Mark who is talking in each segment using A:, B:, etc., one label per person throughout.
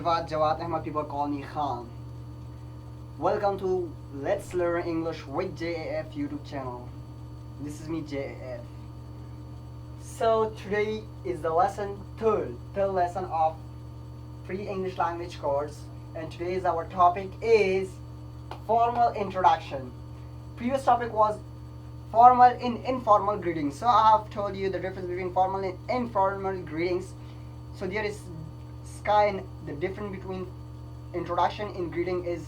A: Jawad Ahmad, people call me Khan. Welcome to Let's Learn English with JAF YouTube channel. This is me, JAF. So today is the third lesson of free English language course, and today's our topic is formal introduction. Previous topic was formal and informal greetings. So I have told you the difference between formal and informal greetings. So there is sky, and the difference between introduction and greeting is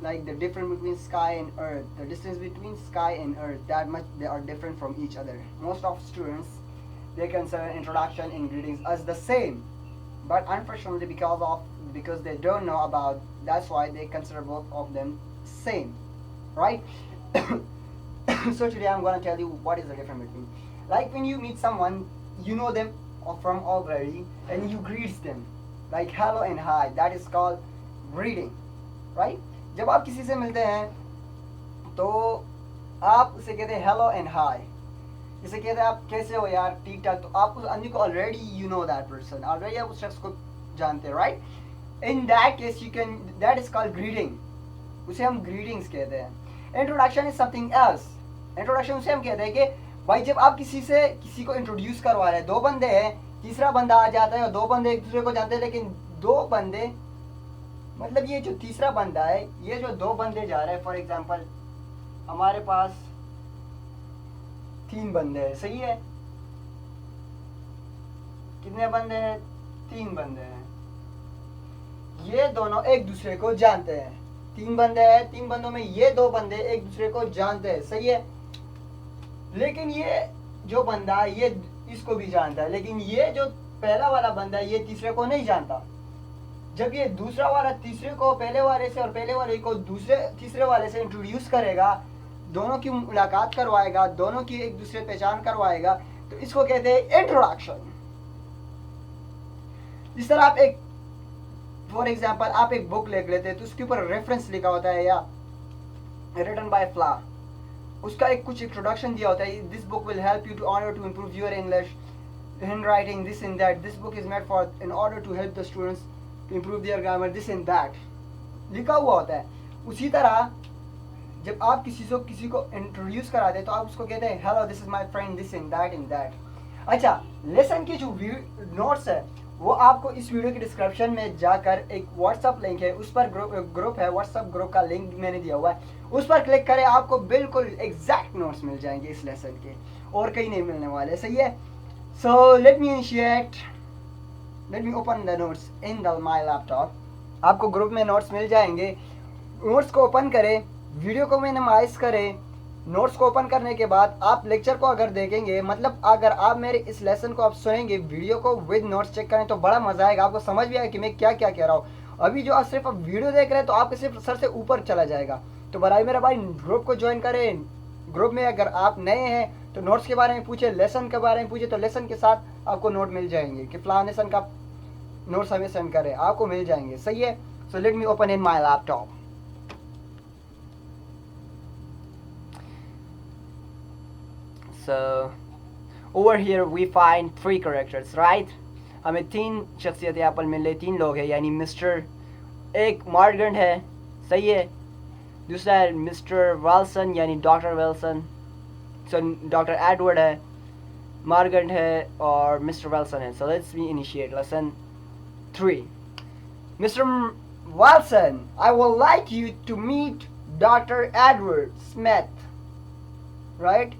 A: like the difference between sky and earth. The distance between sky and earth, that much they are different from each other. Most of students, they consider introduction and greetings as the same, but unfortunately because they don't know about, that's why they consider both of them same, right? So today I'm going to tell you what is the difference between, like when you meet someone, you know them from already, and you greet them like hello and hi, that is called greeting, right? जब आप किसी से मिलते हैं तो आप उसे कहते हैं हेलो एंड हाय, जैसे कहते हैं आप कैसे हो यार, ठीक ठाक, तो आप उस आदमी को already you know that person, already आप उस शख्स को जानते हैं, right? In that case you can, that is called greeting, उसे हम ग्रीटिंग्स कहते हैं. Introduction is something else. Introduction उसे हम कहते हैं कि भाई जब आप किसी को इंट्रोड्यूस करवा रहे हैं, दो बंदे हैं, तीसरा बंदा आ जाता है और दो बंदे एक दूसरे को जानते हैं, लेकिन दो बंदे, मतलब ये जो तीसरा बंदा है, ये जो दो बंदे जा रहे हैं, फॉर एग्जांपल हमारे पास 3 बंदे हैं, सही है? कितने बंदे हैं? 3 बंदे हैं. ये दोनों एक दूसरे को जानते हैं. 3 बंदे हैं, 3 बंदों में ये 2 बंदे एक दूसरे को जानते हैं, सही है? लेकिन ये जो बंदा है ये इसको भी जानता है, लेकिन ये जो पहला वाला बंदा है ये तीसरे को नहीं जानता. जब ये दूसरा वाला तीसरे को पहले वाले से और पहले वाले को तीसरे वाले से इंट्रोड्यूस करेगा, दोनों की मुलाकात करवाएगा, दोनों की एक दूसरे पहचान करवाएगा, तो इसको कहते हैं इंट्रोडक्शन. जिस तरह आप एक, फॉर एग्जांपल आप एक बुक लिख लेते हैं तो उसके ऊपर रेफरेंस लिखा होता है या रिटन बाय फ्ला, उसका एक कुछ इंट्रोडक्शन दिया होता है. This book will help you to honour to improve your English handwriting, this and that. This book is made for in order to help the students to improve their grammar, this and that लिखा हुआ होता है. उसी तरह जब आप किसी को इंट्रोड्यूस कराते हैं तो आप उसको कहते हैं hello, this is my friend, this and that. अच्छा, लेसन की जो नोट्स है वो आपको इस वीडियो के डिस्क्रिप्शन में जाकर एक व्हाट्सअप लिंक है, उस पर ग्रुप है, व्हाट्सअप ग्रुप का लिंक मैंने दिया हुआ है, उस पर क्लिक करें, आपको बिल्कुल एग्जैक्ट नोट्स मिल जाएंगे इस लेसन के, और कहीं नहीं मिलने वाले, सही है? So let me open the notes in my laptop. आपको ग्रुप में नोट्स मिल जाएंगे. नोट्स को ओपन करें, वीडियो को मिनिमाइज करें. नोट्स को ओपन करने के बाद आप लेक्चर को अगर देखेंगे, मतलब अगर आप मेरे इस लेसन को आप सुनेंगे, वीडियो को विद नोट्स चेक करें तो बड़ा मजा आएगा, आपको समझ भी आएगा कि मैं क्या क्या कह रहा हूँ. अभी जो आप सिर्फ वीडियो देख रहे हैं तो आपके सिर्फ सर से ऊपर चला जाएगा. तो बराबर मेरा भाई ग्रुप को ज्वाइन करें. ग्रुप में अगर आप नए हैं तो नोट्स के बारे में पूछे, लेसन के बारे में पूछे, तो लेसन के साथ आपको नोट मिल जाएंगे कि फलाने लेसन का नोट्स हमें सेंड करें, आपको मिल जाएंगे, सही है? So let me open in my laptop. So over here we find 3 characters, right? हमें 3 शख्सियत यहाँ पर मिले, 3 लोग हैं, यानी मिस्टर, एक मॉर्गन है, सही है? दूसरा है मिस्टर विल्सन यानी doctor Wilson, so doctor Edward है, मार्गन है और मिस्टर विल्सन है. So let's me initiate lesson 3. Mister Wilson, I would like you to meet doctor Edward Smith, right?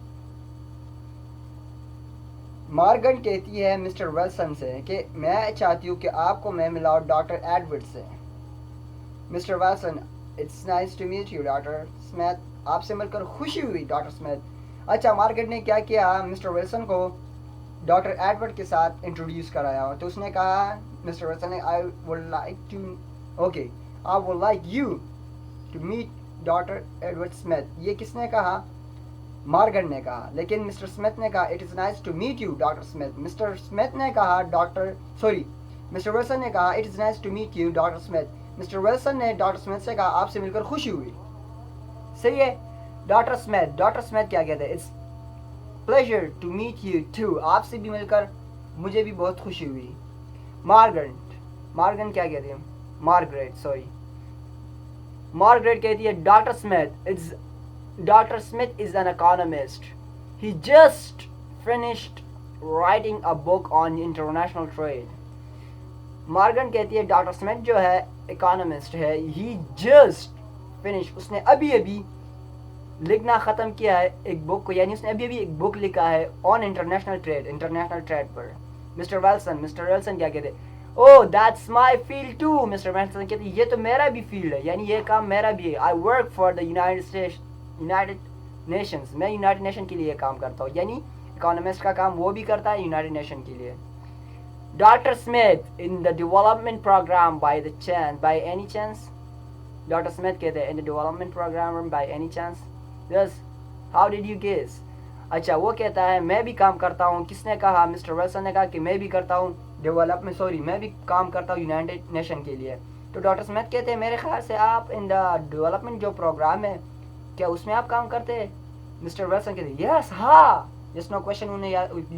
A: Morgan कहती है मिस्टर विल्सन से कि मैं चाहती हूँ कि आपको मैं मिलाऊं डॉक्टर एडवर्ड से. Mister Wilson, it's nice to meet you doctor Smith, आपसे मिलकर खुशी हुई डॉक्टर स्मिथ. अच्छा, मार्गन ने क्या किया, मिस्टर विल्सन को डॉक्टर एडवर्ड के साथ इंट्रोड्यूस कराया, तो उसने कहा, मिस्टर विल्सन ने, I would like you to meet doctor Edward Smith. ये किसने कहा? मार्गन ने कहा. लेकिन मिस्टर स्मिथ ने कहा, it is nice to meet you doctor Smith. Mister Smith ने कहा मिस्टर विल्सन ने कहा, it is nice to meet you doctor Smith. Mister Wilson ने डॉक्टर स्मिथ से कहा, आपसे मिलकर खुशी हुई, सही है? डॉक्टर स्मिथ क्या कहते हैं? It's pleasure to meet you too, आपसे भी मिलकर मुझे भी बहुत खुशी हुई. मार्गन क्या कहते हैं? मार्गरेट सॉरी मार्गरेट कहती है doctor Smith is an economist, he just finished writing a book on international trade. Morgan कहती है डॉक्टर स्मिथ जो है इकोनॉमिस्ट है, ही जस्ट फिनिश, उसने अभी अभी लिखना ख़त्म किया है एक बुक को, यानी उसने अभी अभी एक बुक लिखा है ऑन इंटरनेशनल ट्रेड पर। मिस्टर वेल्सन क्या कहते हैं, oh that's my field too. Mister Wilson कहते हैं ये तो मेरा भी फील्ड है, यानी ये काम मेरा भी है। I work for the United Nations, मैं यूनाइटेड नेशन के लिए काम करता हूँ, यानी इकोनॉमिस्ट का काम वो भी करता है यूनाइटेड नेशन के लिए। Doctor Smith in the development programme by any chance, doctor Smith कहते हैं in the development programme by any chance, yes how did you guess. अच्छा वो कहता है मैं भी काम करता हूँ, किसने कहा, मिस्टर वेल्सन ने कहा कि मैं भी करता हूँ मैं भी काम करता हूँ यूनाइटेड नेशन के लिए। तो डॉक्टर स्मिथ कहते हैं मेरे ख्याल से आप इन द डेवलपमेंट जो प्रोग्राम है क्या उसमें आप काम करते हैं। मिस्टर वेल्सन कहते हैं यस, हाँ, जस्ट नो क्वेश्चन उन्होंने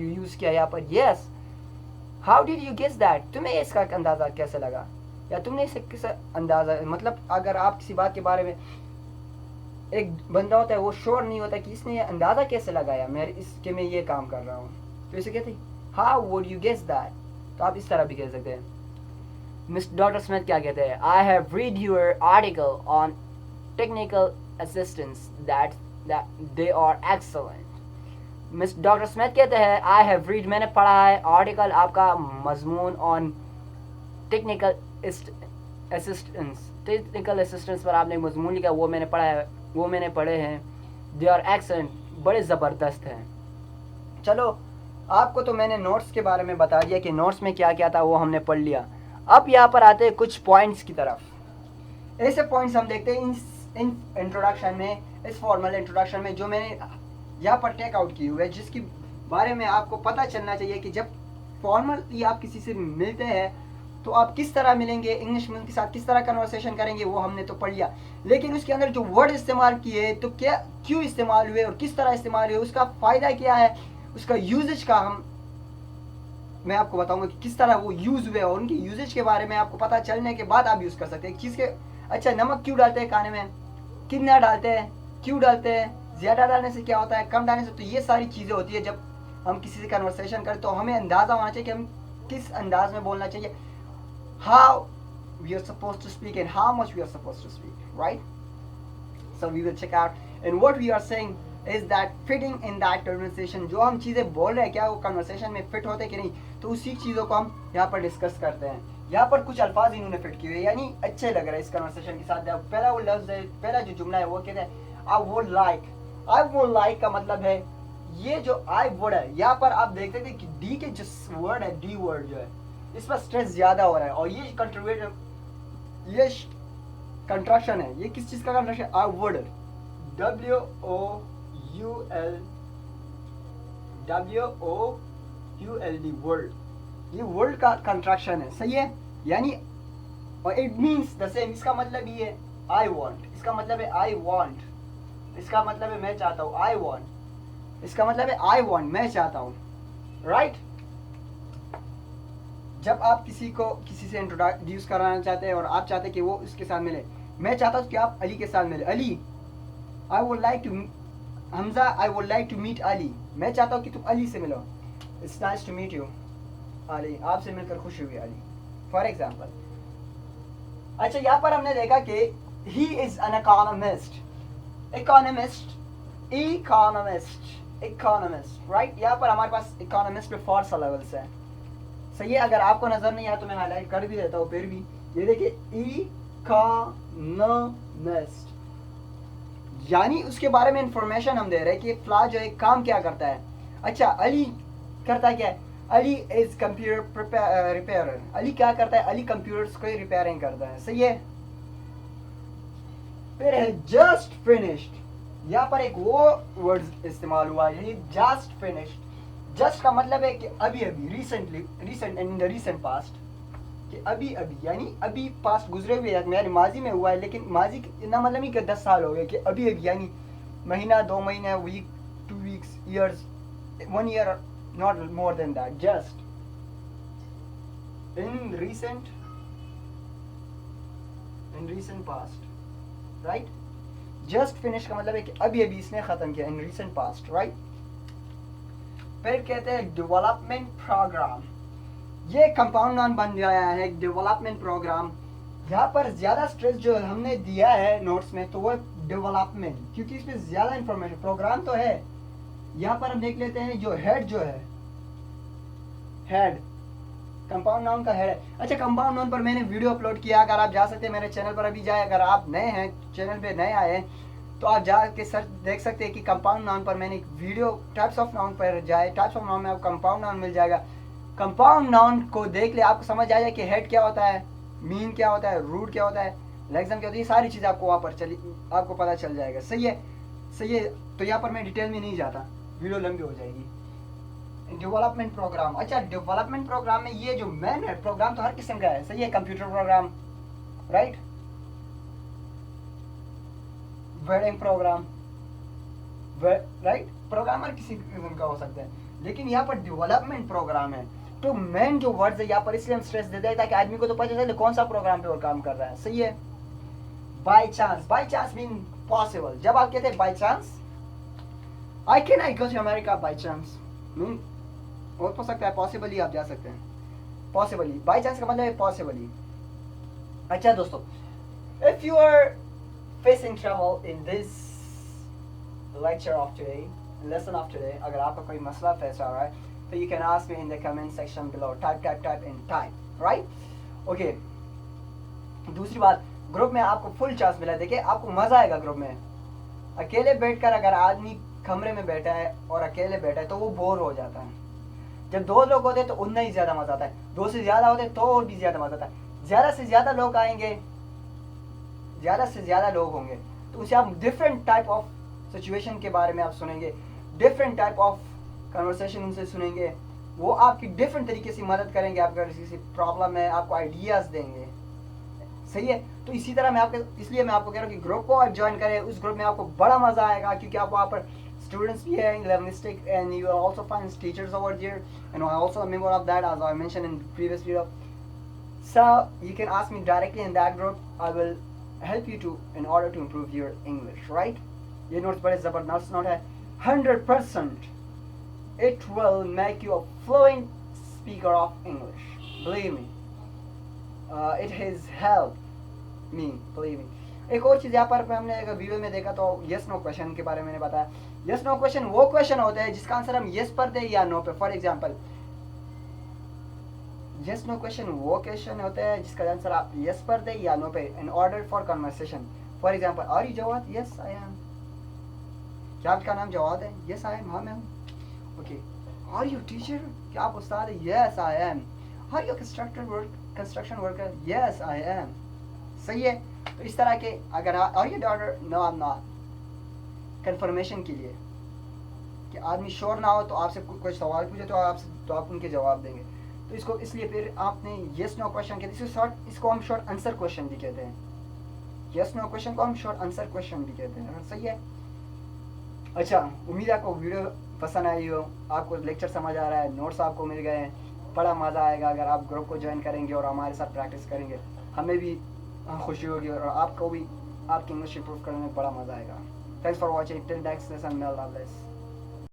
A: यूज़ किया यहाँ पर, yes. How did you guess that, तुम्हें इसका अंदाज़ा कैसे लगा, या तुमने इसे किस अंदाज़ा, मतलब अगर आप किसी बात के बारे में, एक बंदा होता है वो श्योर नहीं होता कि इसने ये अंदाज़ा कैसे लगाया मैं ये काम कर रहा हूँ, तो इसे कहते हैं how would you guess that. तो आप इस तरह भी कह सकते हैं। मिस डॉक्टर स्मिथ क्या कहते हैं, I have read your article on technical assistance that they are excellent. Miss doctor Smith कहते हैं आई हैव रीड, मैंने पढ़ा है, आर्टिकल आपका मजमून ऑन टेक्निकल असिस्टेंस पर आपने मजमून लिखा, वो मैंने पढ़ा है, वो मैंने पढ़े हैं, दे आर एक्सेलेंट, बड़े ज़बरदस्त हैं। चलो आपको तो मैंने नोट्स के बारे में बता दिया कि नोट्स में क्या क्या था, वो हमने पढ़ लिया। अब यहाँ पर आते हैं कुछ पॉइंट्स की तरफ। ऐसे पॉइंट्स हम देखते हैं इन इंट्रोडक्शन में, इस फॉर्मल इंट्रोडक्शन में जो मैंने यहाँ पर टेक आउट की हुई है, जिसके बारे में आपको पता चलना चाहिए कि जब फॉर्मली आप किसी से मिलते हैं तो आप किस तरह मिलेंगे, इंग्लिश में उनके साथ किस तरह कन्वर्सेशन करेंगे, वो हमने तो पढ़ लिया। लेकिन उसके अंदर जो वर्ड इस्तेमाल किए तो क्या क्यों इस्तेमाल हुए और किस तरह इस्तेमाल हुए, उसका फ़ायदा क्या है, उसका यूजेज का मैं आपको बताऊंगा कि किस तरह वो यूज़ हुए, और उनके यूजेज के बारे में आपको पता चलने के बाद आप यूज़ कर सकते हैं। एक चीज़ के अच्छा नमक क्यों डालते हैं खाने में, कितना डालते हैं, क्यों डालते हैं, ज़्यादा डालने से क्या होता है, कम डालने से, तो ये सारी चीज़ें होती है। जब हम किसी से कन्वर्सेशन करें तो हमें अंदाज़ा होना चाहिए कि हम किस अंदाज में बोलना चाहिए, how we are supposed to speak and how much we are supposed to speak, right? So we will check out, and what we are saying is that fitting in that conversation, जो हम चीज़ें बोल रहे हैं क्या वो conversation में fit होते कि नहीं, तो उसी चीज़ों को हम यहाँ पर डिस्कस करते हैं। यहाँ पर कुछ अल्फाज इन्होंने फिट किए हुए, यानी अच्छे लग रहे हैं इस कन्वर्सेशन के साथ। पहला वो लफ्ज़ है, पहला जो जुमला है वो कहते हैं आई वुड लाइक का मतलब है ये जो आई वुड है, यहाँ पर आप देखते थे कि डी के जिस वर्ड है, डी वर्ड जो है इस पर स्ट्रेस ज्यादा हो रहा है, और ये कंट्रैक्शन है, ये किस चीज का contraction, I would, WOULD world, ये वर्ल्ड का कंट्रैक्शन है, सही है, यानी और इट मीन्स द सेम, इसका मतलब ये है आई वांट, इसका मतलब है आई वांट, इसका मतलब है मैं चाहता हूँ, आई वांट, इसका मतलब है आई वांट, मैं चाहता हूँ, राइट। जब आप किसी से इंट्रोड्यूस कराना चाहते हैं और आप चाहते हैं कि वो उसके साथ मिले, मैं चाहता हूँ कि आप अली के साथ मिले, Ali I would like to, Hamza I would like to meet Ali, मैं चाहता हूँ कि तुम अली से मिलो, it's nice to meet you Ali, आपसे मिलकर खुशी हुई अली, फॉर एग्जाम्पल। अच्छा यहाँ पर हमने देखा कि he is an economist, right. यहाँ पर हमारे पास इकोनॉमिस्ट पे 4 लेवल्स है, सही है। अगर आपको नजर नहीं आया तो मैं हाईलाइट कर भी देता हूँ, फिर भी ये देखिए इकोनॉमिस्ट, यानी उसके बारे में इंफॉर्मेशन हम दे रहे हैं कि फ्ला जो है काम क्या करता है। अच्छा अली करता क्या है, Ali is computer repairer, Ali क्या करता है, अली कंप्यूटर्स को रिपेयरिंग करता है, सही है। फिर है जस्ट फिनिश्ड, यहाँ पर एक वो वर्ड इस्तेमाल हुआ है, जस्ट फिनिश्ड। जस्ट का मतलब है कि अभी अभी, recent in the recent past, कि अभी अभी, यानी अभी पास्ट गुजरे हुए, यानी माजी में हुआ है, लेकिन माजी इतना मतलब नहीं कि 10 साल हो गए, कि अभी अभी यानी महीना, 2 महीने, week, 2 weeks, years, 1 year, not more than that, just in recent in recent past, right. Just finish का मतलब है कि अभी अभी इसने खत्म किया, इन रीसेंट पास्ट, राइट। फिर कहते हैं डेवलपमेंट प्रोग्राम। ये कंपाउंड नाउन बन गया है डेवलपमेंट प्रोग्राम। यहाँ पर ज्यादा स्ट्रेस जो हमने दिया है नोट्स में तो वो डेवलपमेंट, क्योंकि इसमें ज्यादा इंफॉर्मेशन, प्रोग्राम तो है। यहाँ पर हम देख लेते हैं जो हेड जो है, हेड कंपाउंड नाउन का हेड है। अच्छा, कंपाउंड नाउन पर मैंने वीडियो अपलोड किया, अगर आप जा सकते हैं मेरे चैनल पर, अभी जाए, अगर आप नए हैं चैनल पे नए आए हैं तो आप जाके सर्च देख सकते हैं कि कंपाउंड नाउन पर मैंने एक वीडियो, टाइप्स ऑफ नाउन पर जाए, टाइप्स ऑफ नाउन में आपको कंपाउंड नाउन मिल जाएगा। कंपाउंड नाउन को देख ले, आपको समझ आ जाए कि हेड क्या होता है, मीन क्या होता है, रूट क्या होता है, लेक्सम क्या होती है, ये सारी चीज़ आपको वहाँ पर आपको पता चल जाएगा। सही है, सही है। तो यहाँ पर मैं डिटेल में नहीं जाता, वीडियो लंबी हो जाएगी। डेवलपमेंट प्रोग्राम, अच्छा डेवलपमेंट प्रोग्राम में ये जो मेन है, प्रोग्राम तो हर किस्म का है, सही है, computer program, right, wedding program, right, program हर किसी किस्म का हो सकता है, लेकिन यहाँ पर डेवलपमेंट प्रोग्राम है। तो मेन जो वर्ड्स है यहाँ पर इसलिए हम स्ट्रेस देते हैं ताकि आदमी को तो पता चले कौन सा प्रोग्राम पे और काम कर रहा है। सही है। By chance, by chance mean possible. जब आप कहते हैं by chance, I can I go to America by chance, mean हो तो सकता है, पॉसिबली आप जा सकते हैं, पॉसिबली, बाय चांस का मतलब है पॉसिबली। अच्छा दोस्तों, if you are facing trouble in this lecture of today, lesson of today, अगर आपका कोई मसला फेस आ रहा है तो you can ask me in the comment section below, type and type, right, okay. दूसरी बात, ग्रुप में आपको फुल चांस मिला, देखिए आपको मजा आएगा ग्रुप में। अकेले बैठकर अगर आदमी कमरे में बैठा है और अकेले बैठा है तो वो बोर हो जाता है। जब दो लोग होते हैं तो उतना ही ज्यादा मजा आता है, दो से ज्यादा होते हैं तो और भी ज्यादा मजा आता है। ज्यादा से ज्यादा लोग आएंगे, ज्यादा से ज्यादा लोग होंगे तो उसे आप डिफरेंट टाइप ऑफ सिचुएशन के बारे में आप सुनेंगे, डिफरेंट टाइप ऑफ कन्वर्सेशन उनसे सुनेंगे, वो आपकी डिफरेंट तरीके से मदद करेंगे, आपका किसी प्रॉब्लम है आपको आइडियाज देंगे। सही है। तो इसी तरह मैं आपके, इसलिए मैं आपको कह रहा हूँ कि ग्रुप को आप ज्वाइन करें, उस ग्रुप में आपको बड़ा मजा आएगा, क्योंकि आप वहाँ पर students भी हैं linguistic and you will also find teachers over there and I'm also a member of that, as I mentioned in previous video. So you can ask me directly in that group, I will help you to in order to improve your English, right? ये notes बड़े ज़बरदस्त note है, 100% it will make you a fluent speaker of English, believe me. It has helped me, believe me. एक और चीज़ यहाँ पर हमने एक वीडियो में देखा तो यस नो क्वेश्चन के बारे में मैंने बताया। यस नो क्वेश्चन वो क्वेश्चन होते हैं जिसका आंसर हम यस पर दे या नो पे। For example, yes no question वो क्वेश्चन होते हैं जिसका आंसर आप यस पर दे या नो पे, in order for conversation. For example, are you Jawad? Yes I am. क्या आपका नाम जवाद है? यस आई एम, हाँ मैं हूँ। ओके। Are you teacher? क्या आप उस्ताद है? Yes I am. Are you construction worker? Yes I am. सही है। तो इस तरह के अगर are you doctor? No I am not. Confirmation के लिए कि आदमी श्योर ना हो तो आपसे कुछ सवाल पूछे तो आप उनके जवाब देंगे, तो इसको इसलिए फिर आपने यस नो क्वेश्चन कहते हैं, इसको हम शॉर्ट आंसर क्वेश्चन भी कहते हैं। यस नो क्वेश्चन को हम शॉर्ट आंसर क्वेश्चन भी कहते हैं। सही है। अच्छा, उम्मीद है आपको वीडियो पसंद आई हो, आपको लेक्चर समझ आ रहा है, नोट्स आपको मिल गए हैं। बड़ा मज़ा आएगा अगर आप ग्रुप को ज्वाइन करेंगे और हमारे साथ प्रैक्टिस करेंगे, हमें भी खुशी होगी और आपको भी आपकी इंग्लिश इंप्रूव करने में बड़ा मज़ा आएगा। Thanks for watching. Till next lesson, Allah bless.